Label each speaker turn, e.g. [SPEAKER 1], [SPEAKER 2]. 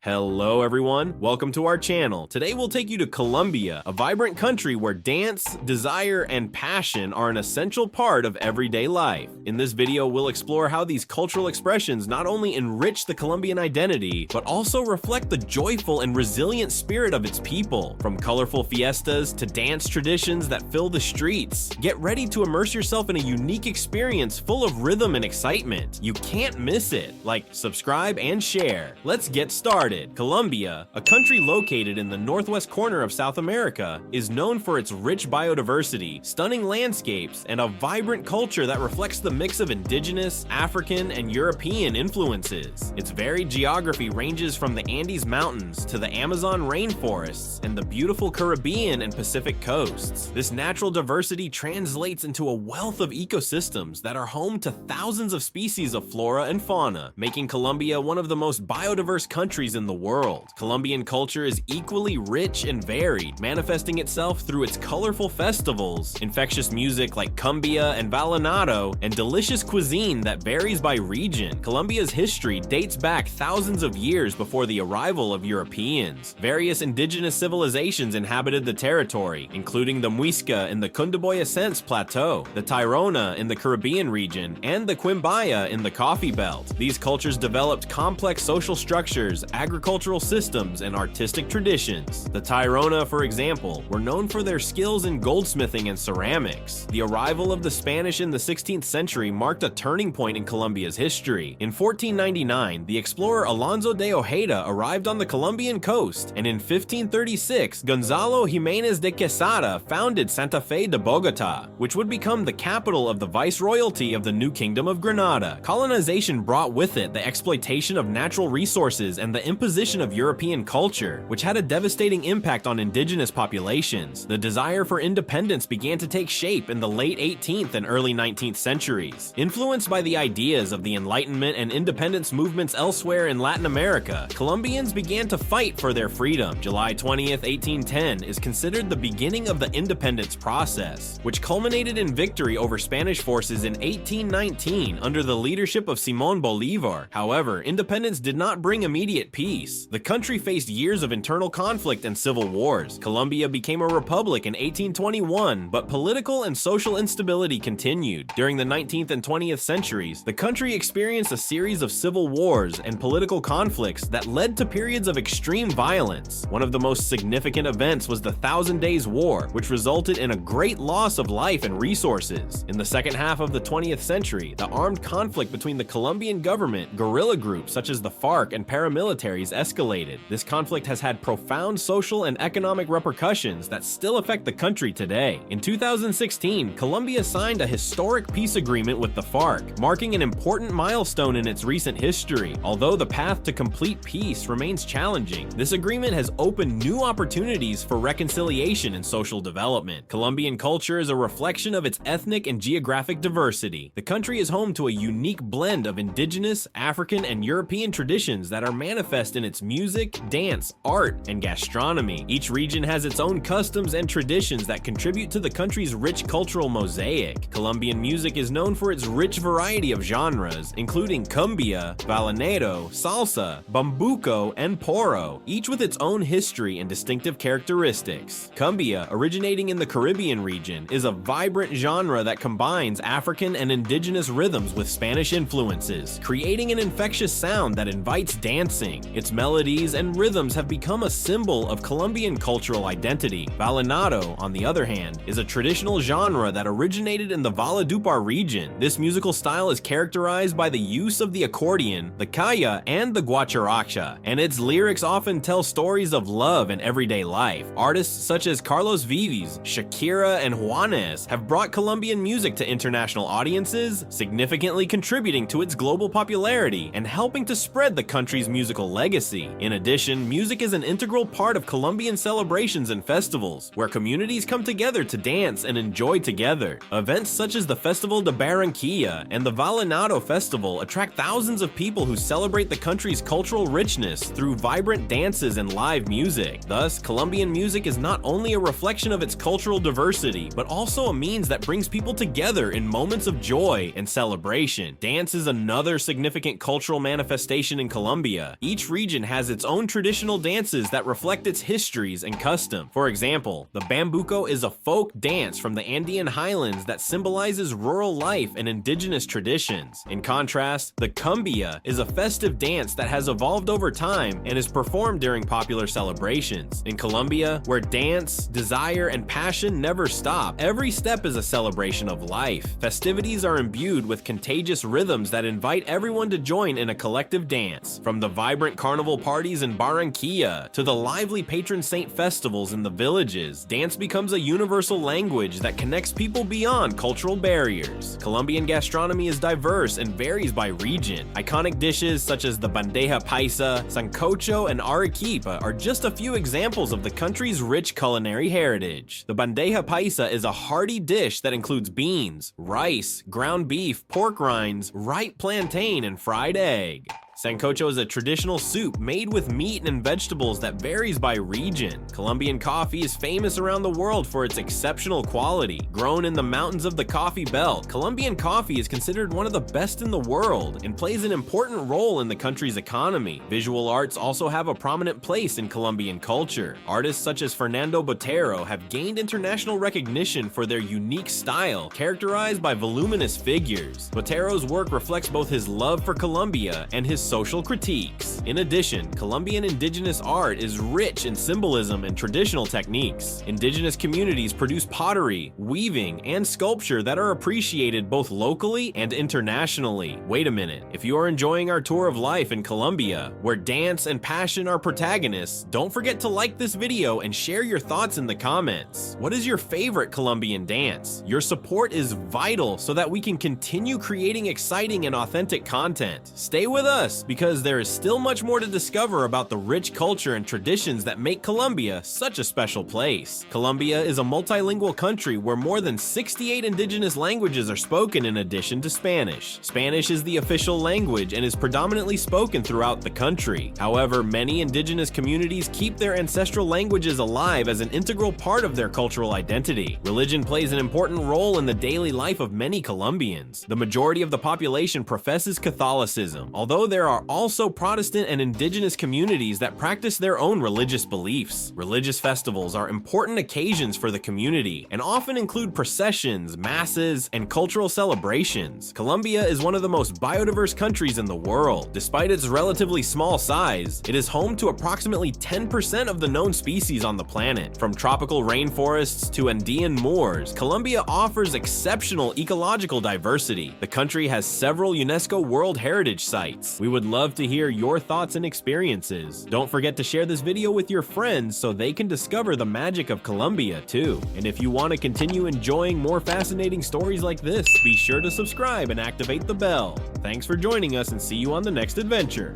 [SPEAKER 1] Hello everyone, welcome to our channel. Today we'll take you to Colombia, a vibrant country where dance, desire, and passion are an essential part of everyday life. In this video, we'll explore how these cultural expressions not only enrich the Colombian identity, but also reflect the joyful and resilient spirit of its people. From colorful fiestas to dance traditions that fill the streets, get ready to immerse yourself in a unique experience full of rhythm and excitement. You can't miss it. Like, subscribe, and share. Let's get started. Colombia, a country located in the northwest corner of South America, is known for its rich biodiversity, stunning landscapes, and a vibrant culture that reflects the mix of indigenous, African, and European influences. Its varied geography ranges from the Andes Mountains to the Amazon rainforests and the beautiful Caribbean and Pacific coasts. This natural diversity translates into a wealth of ecosystems that are home to thousands of species of flora and fauna, making Colombia one of the most biodiverse countries in the world. Colombian culture is equally rich and varied, manifesting itself through its colorful festivals, infectious music like cumbia and vallenato, and delicious cuisine that varies by region. Colombia's history dates back thousands of years before the arrival of Europeans. Various indigenous civilizations inhabited the territory, including the Muisca in the Cundiboyacense Plateau, the Tairona in the Caribbean region, and the Quimbaya in the Coffee Belt. These cultures developed complex social structures, agricultural systems, and artistic traditions. The Tairona, for example, were known for their skills in goldsmithing and ceramics. The arrival of the Spanish in the 16th century marked a turning point in Colombia's history. In 1499, the explorer Alonso de Ojeda arrived on the Colombian coast, and in 1536, Gonzalo Jimenez de Quesada founded Santa Fe de Bogota, which would become the capital of the viceroyalty of the new Kingdom of Granada. Colonization brought with it the exploitation of natural resources and the imposition of European culture, which had a devastating impact on indigenous populations. The desire for independence began to take shape in the late 18th and early 19th centuries. Influenced by the ideas of the Enlightenment and independence movements elsewhere in Latin America, Colombians began to fight for their freedom. July 20th, 1810 is considered the beginning of the independence process, which culminated in victory over Spanish forces in 1819 under the leadership of Simón Bolívar. However, independence did not bring immediate peace. The country faced years of internal conflict and civil wars. Colombia became a republic in 1821, but political and social instability continued. During the 19th and 20th centuries, the country experienced a series of civil wars and political conflicts that led to periods of extreme violence. One of the most significant events was the Thousand Days War, which resulted in a great loss of life and resources. In the second half of the 20th century, the armed conflict between the Colombian government, guerrilla groups such as the FARC, and paramilitaries escalated. This conflict has had profound social and economic repercussions that still affect the country today. In 2016, Colombia signed a historic peace agreement with the FARC, marking an important milestone in its recent history. Although the path to complete peace remains challenging, this agreement has opened new opportunities for reconciliation and social development. Colombian culture is a reflection of its ethnic and geographic diversity. The country is home to a unique blend of indigenous, African, and European traditions that are manifest in its music, dance, art, and gastronomy. Each region has its own customs and traditions that contribute to the country's rich cultural mosaic. Colombian music is known for its rich variety of genres, including cumbia, vallenato, salsa, bambuco, and porro, each with its own history and distinctive characteristics. Cumbia, originating in the Caribbean region, is a vibrant genre that combines African and indigenous rhythms with Spanish influences, creating an infectious sound that invites dancing. Its melodies and rhythms have become a symbol of Colombian cultural identity. Vallenato, on the other hand, is a traditional genre that originated in the Valledupar region. This musical style is characterized by the use of the accordion, the calla, and the guacharacha, and its lyrics often tell stories of love and everyday life. Artists such as Carlos Vives, Shakira, and Juanes have brought Colombian music to international audiences, significantly contributing to its global popularity and helping to spread the country's musical legacy. In addition, music is an integral part of Colombian celebrations and festivals, where communities come together to dance and enjoy together. Events such as the Festival de Barranquilla and the Vallenato Festival attract thousands of people who celebrate the country's cultural richness through vibrant dances and live music. Thus, Colombian music is not only a reflection of its cultural diversity, but also a means that brings people together in moments of joy and celebration. Dance is another significant cultural manifestation in Colombia. Each region has its own traditional dances that reflect its histories and custom. For example, the bambuco is a folk dance from the Andean highlands that symbolizes rural life and indigenous traditions. In contrast, the cumbia is a festive dance that has evolved over time and is performed during popular celebrations. In Colombia, where dance, desire, and passion never stop, every step is a celebration of life. Festivities are imbued with contagious rhythms that invite everyone to join in a collective dance. From the vibrant carnival parties in Barranquilla to the lively patron saint festivals in the villages, dance becomes a universal language that connects people beyond cultural barriers. Colombian gastronomy is diverse and varies by region. Iconic dishes such as the bandeja paisa, sancocho, and arequipa are just a few examples of the country's rich culinary heritage. The bandeja paisa is a hearty dish that includes beans, rice, ground beef, pork rinds, ripe plantain, and fried egg. Sancocho is a traditional soup made with meat and vegetables that varies by region. Colombian coffee is famous around the world for its exceptional quality. Grown in the mountains of the coffee belt, Colombian coffee is considered one of the best in the world and plays an important role in the country's economy. Visual arts also have a prominent place in Colombian culture. Artists such as Fernando Botero have gained international recognition for their unique style, characterized by voluminous figures. Botero's work reflects both his love for Colombia and his social critiques. In addition, Colombian indigenous art is rich in symbolism and traditional techniques. Indigenous communities produce pottery, weaving, and sculpture that are appreciated both locally and internationally. Wait a minute, if you are enjoying our tour of life in Colombia, where dance and passion are protagonists, don't forget to like this video and share your thoughts in the comments. What is your favorite Colombian dance? Your support is vital so that we can continue creating exciting and authentic content. Stay with us, because there is still much more to discover about the rich culture and traditions that make Colombia such a special place. Colombia is a multilingual country where more than 68 indigenous languages are spoken in addition to Spanish. Spanish is the official language and is predominantly spoken throughout the country. However, many indigenous communities keep their ancestral languages alive as an integral part of their cultural identity. Religion plays an important role in the daily life of many Colombians. The majority of the population professes Catholicism, although there are also Protestant and indigenous communities that practice their own religious beliefs. Religious festivals are important occasions for the community and often include processions, masses, and cultural celebrations. Colombia is one of the most biodiverse countries in the world. Despite its relatively small size, it is home to approximately 10% of the known species on the planet. From tropical rainforests to Andean moors, Colombia offers exceptional ecological diversity. The country has several UNESCO World Heritage Sites. We would love to hear your thoughts and experiences. Don't forget to share this video with your friends so they can discover the magic of Colombia too. And if you want to continue enjoying more fascinating stories like this, be sure to subscribe and activate the bell. Thanks for joining us and see you on the next adventure.